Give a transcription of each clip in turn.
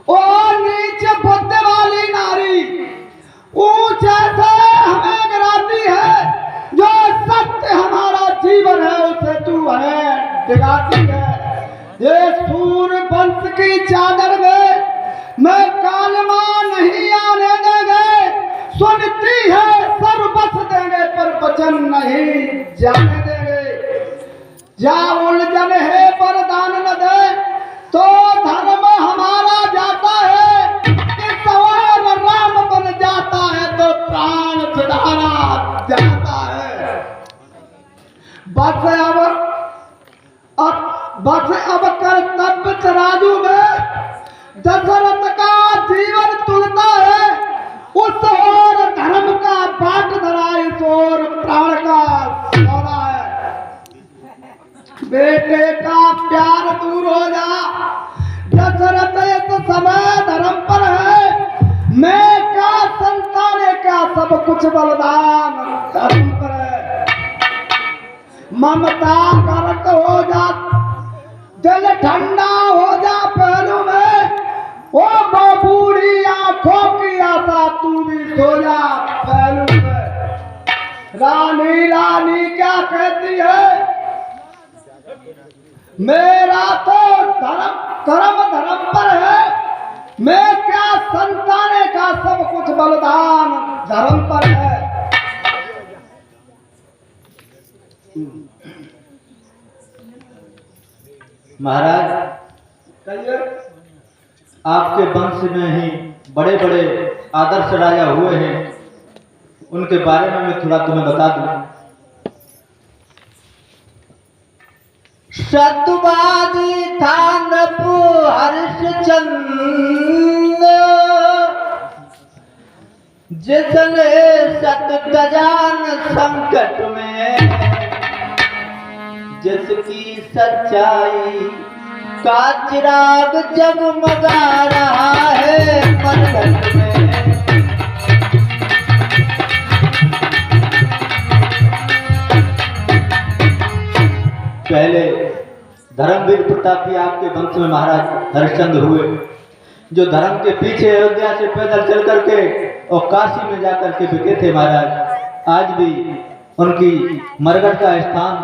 ओ नीचे बुद्धि वाली नारी ऊंचे से हमें गिराती है, जो सत्य हमारा जीवन है उसे तू हमें दिखाती है। ये सूर्य वंश की चादर में मैं कालमा नहीं आने देंगे, सुनती है सर बस देंगे पर वचन नहीं जाने देंगे। जा उलझन है वरदान न दे तो धर्म हमारा जाता है, कि सवार राम बन जाता है तो प्राण छुड़ाना जाता है। बस अब कर्तव्य तराजू में दशरथ का जीवन तुलता है, उस ओर धर्म का बाट धरा, इस ओर प्राण का सौदा है। बेटे का प्यार दूर हो जा, दशरथ इस समय धर्म पर है, मैं क्या संतान है क्या सब कुछ बलिदान धर्म पर है। ममता करक हो जा, दिल ठंडा हो जा पहलू में, ओ बूढ़ी आंखों की आशा तू भी सो जा पहलू में। रानी रानी क्या कहती है, मेरा तो धर्म पर है, मैं क्या संताने का सब कुछ बलिदान धर्म पर है। महाराज, आपके वंश में ही बड़े बड़े आदर्श राजा हुए हैं, उनके बारे में मैं थोड़ा तुम्हें बता दूं। सतवादी था नृपु हरिश्चंद्र, जिसने सतगजान संकट में, जिसकी सच्चाई का चिराग जगमगा रहा है मनघट में। पहले धर्मवीर प्रतापी आपके वंश में महाराज हरिश्चंद्र हुए, जो धर्म के पीछे अयोध्या से पैदल चल करके और काशी में जाकर के बिके थे महाराज। आज भी उनकी मरघट का स्थान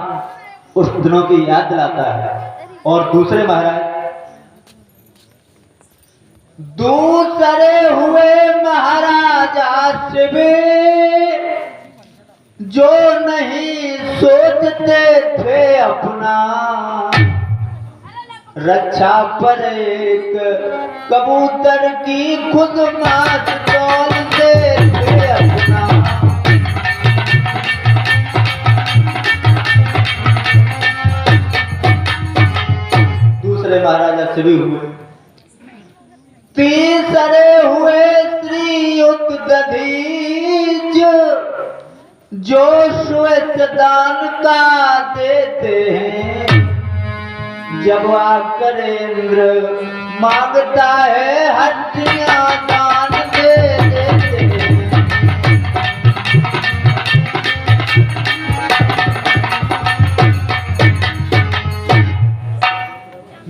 उस दिनों की याद दिलाता है। और दूसरे महाराज, दूसरे हुए महाराजा शिविर, जो नहीं सोचते थे अपना, रक्षा पर एक कबूतर की खुद मात तोलते थे अपना। दूसरे महाराजा शिवी हुए। तीसरे हुए श्रीयुत दधीच, जो श्वेत दान का देते हैं, जब आकर इंद्र मांगता है हड्डियां दान दे देते हैं।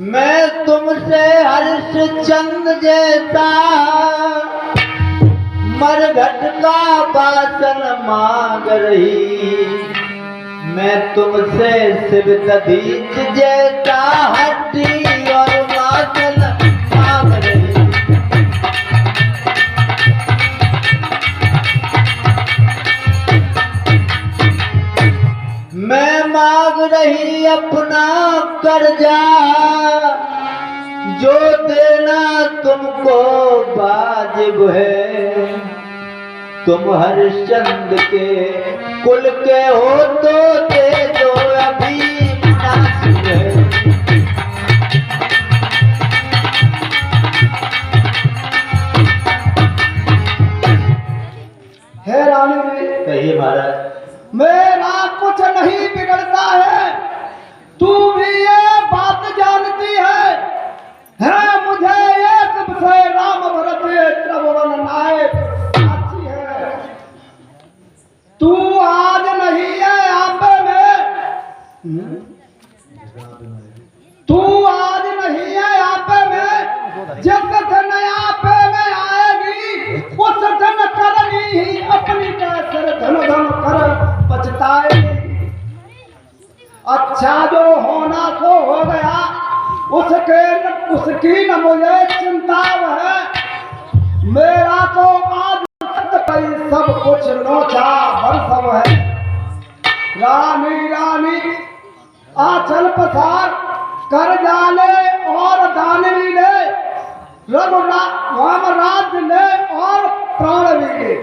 मैं तुमसे हरिश्चंद्र जैसा मरघट का बासन मांग रही, मैं तुमसे शिव दधीच जैसा हड्डी और बासन मांग रही। मैं मांग रही अपना कर्जा, जो देना तुमको वाजिब है। तुम हरिश्चंद्र के कुल के हो तो दे दो, अभी मुनासिब है। हे रानी, कहिए महाराज। मेरा कुछ नहीं बिगड़ता है, तू भी ये बात जानती है मुझे एक विषय राम भरत त्रिभुवन नायक साक्षी है। तू आज नहीं है आपे में, उसकी न मुझे चिंता है। मेरा तो आज कई सब कुछ नोचा बरसब है। रानी रानी आचल पसार कर जाले और दानवी ले, राम राज्य ले और प्राण भी ले।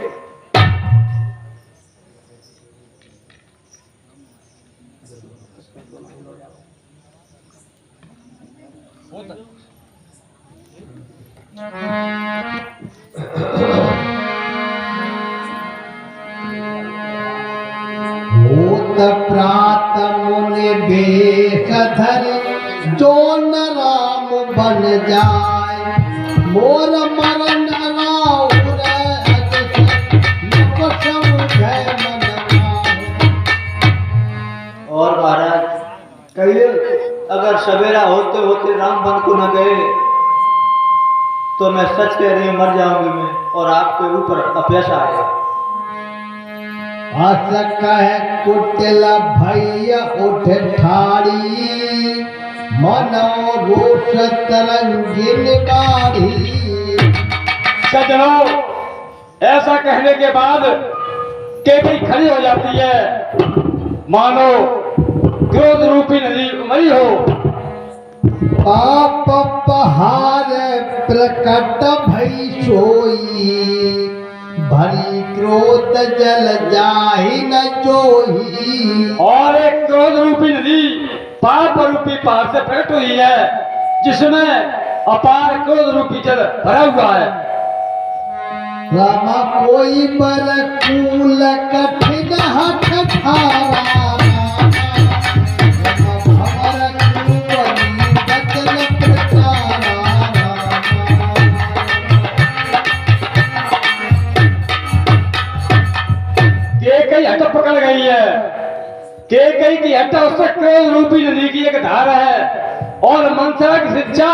भूत प्रात मुनि बेश धरि जो न राम बन जाय, मोर मरण राउर अज न समझै मन माय। और महाराज कहिए। अगर सवेरा होते होते राम बन को न गए तो मैं सच कह रही हूँ मर जाऊंगी मैं और आपके ऊपर अपयश आएगा। हस कह कुटिल भैया उठ ठाड़ी, मनो रोष तरंगिन बाढ़ी। सज्जनों, ऐसा कहने के बाद केवल खड़ी हो जाती है, मानो क्रोध रूपी नदी उमड़ी हो। पाप पहाड़ प्रकट भई सोई, भरी क्रोध जल जाहि न जोही। और एक क्रोध रूपी नदी पाप रूपी पहाड़ से प्रकट हुई है, जिसमें अपार क्रोध रूपी जल भरा हुआ है। रामा कोई बर कूल कठिन हठ ठारा, हमर कुंवरी बचन प्रचारा। केकई हट पकड़ गई है। केकई की हट उस क्रोध रूपी नदी की एक धार है और मनसा की शिक्षा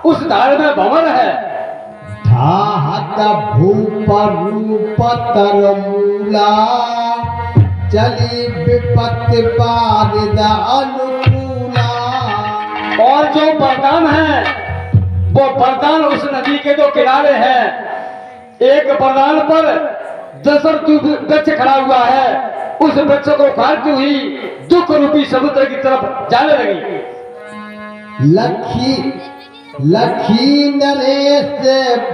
उस धार में भंवर है। ठाहत भूप रूप तर मूला, चली विपत्ति पारिद अनुकूला। और जो वरदान है वो वरदान उस नदी के दो किनारे हैं। एक वरदान पर दशरथ वृक्ष खड़ा हुआ है, उस वृक्ष को काटती हुई दुख रूपी समुद्र की तरफ जाने लगी। लखी नरेश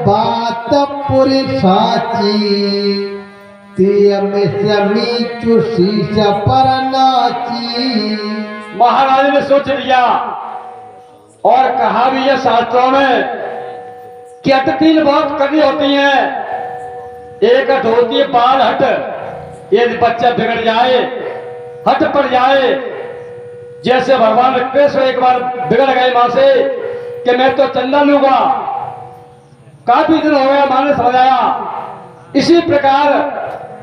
बात पुरी साची, तियम समी चुसी पर नाची। महाराज ने सोच लिया और कहा भी है शास्त्रों में कि हट तीन बहुत करनी होती हैं। एक हट होती है बाल हट, यदि बच्चा बिगड़ जाए, हट पड़ जाए, जैसे भगवान कृष्ण एक बार बिगड़ गए मां से कि मैं तो चंदा लूंगा, काफी दिन हो गया, मां ने समझाया। इसी प्रकार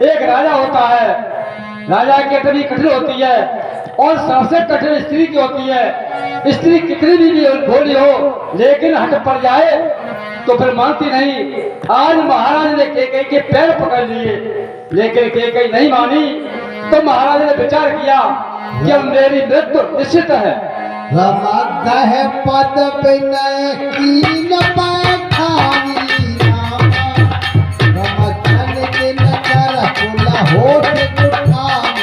एक राजा होता है, राजा की इतनी कठिन होती है और सबसे कठिन स्त्री की होती है। स्त्री कितनी भी भोली हो लेकिन हट पड़ जाए तो फिर मानती नहीं। आज महाराज ने केकई के पैर पकड़ लिए लेकिन केकई नहीं मानी, तो महाराज ने विचार किया कि अब मेरी मृत्यु निश्चित है। रमगह पद विनय कीन बैठानी, रमचन दिन कर कुल होठ उठानी।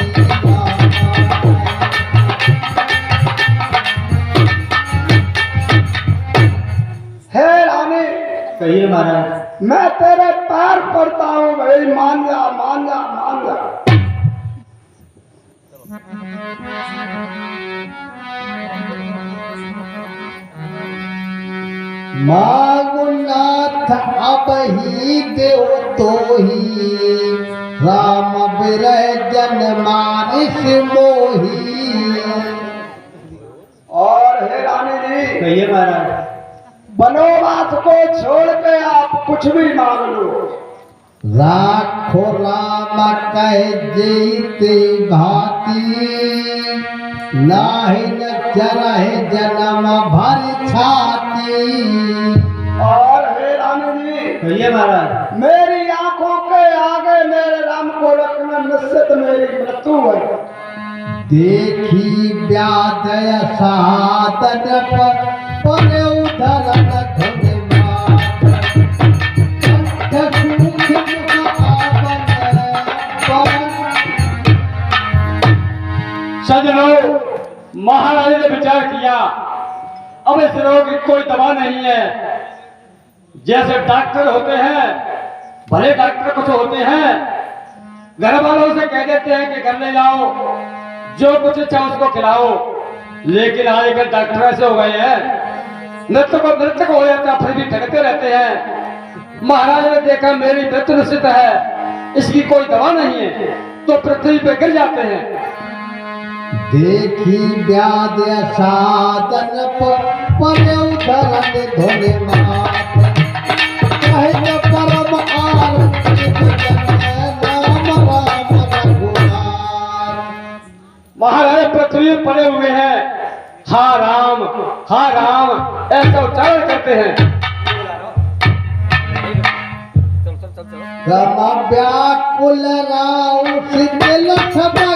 हे रानी, कहिए महाराज। मैं तेरे पैर पड़ता हूँ भाई, मान जा मान जा मान जा। मागुनाथ अब ही देव तो ही, राम विरह जन मारिस मोही। और हे रानी जी, कहिए महाराज। वनवास को छोड़ के आप कुछ भी मांग लो। राखो राम कह जीते भाती, नाहि न चरहि जन्म भर छाती। और हे रानी जी, कहिए महाराज। मेरी आंखों के आगे मेरे राम को रखना निश्चित मेरी मृत्यु है। देखी व्याधय साधन पर उधरन अब इस रोग की कोई दवा नहीं है। जैसे डॉक्टर होते हैं, भले डॉक्टर कुछ होते हैं, घर वालों से कह देते हैं कि घर ले जाओ, जो कुछ चाहे उसको खिलाओ। लेकिन आजकल डॉक्टर ऐसे हो गए हैं, मृतक हो जाता है फिर भी ठगते रहते हैं। महाराज ने देखा मेरी मृत्यु निश्चित है, इसकी कोई दवा नहीं है, तो पृथ्वी पे गिर जाते हैं। देखी व्याध साधन पर धरन धोने मात कहे परम आरती नाम राम रघुनाथ। महाराज पृथ्वी पर पड़े हुए हैं, हा राम ऐसा उच्चारण करते हैं। रम व्याकुल राव सिद्धिल सबका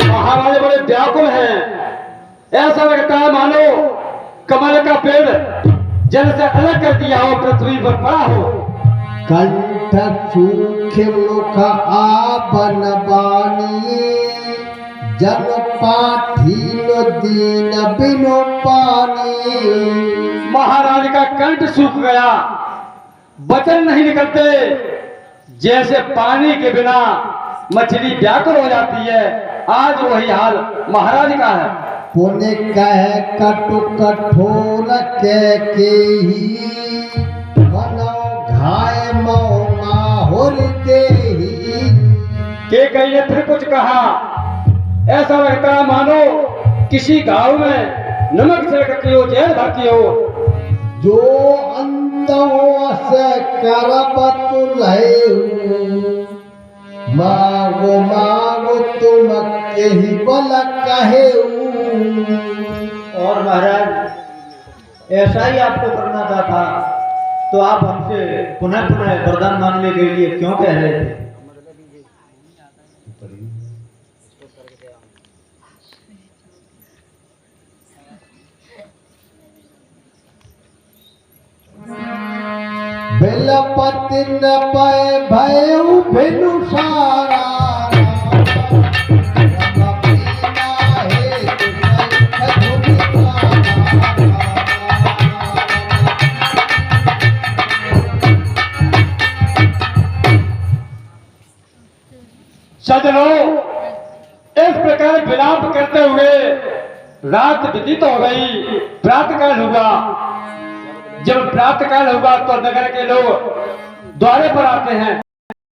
महाराज बड़े व्याकुल हैं, ऐसा लगता है मानो कमल का पेड़ जल से अलग कर दिया हो, पृथ्वी पर पड़ा हो। कंठ सूखे मुख आपन बानी जन पाठीलो दीन बिनु पानी। महाराज का कंठ सूख गया, वचन नहीं निकलते। जैसे पानी के बिना मछली व्याकुल हो जाती है, आज वही हाल महाराज का है। पुण्य कह कटु कठोर के ही मनो घाय मौमा होर देही। के कहीं ने फिर कुछ कहा, ऐसा लगता है मानो किसी गांव में नमक छिड़कती हो, जहर भरती हो। जो अंतों से करबत मागो तुम केहि बल कहे। और महाराज ऐसा ही आपको करना था, तो आप हमसे पुनः पुनः वरदान मांगने के लिए क्यों कह रहे थे? बेलपति न पय भयउ भिनु सारा सजनों, इस प्रकार विलाप करते हुए रात व्यतीत हो गई। प्रातःकाल हुआ। जब प्रातःकाल हुआ तो नगर के लोग द्वारे पर आते हैं।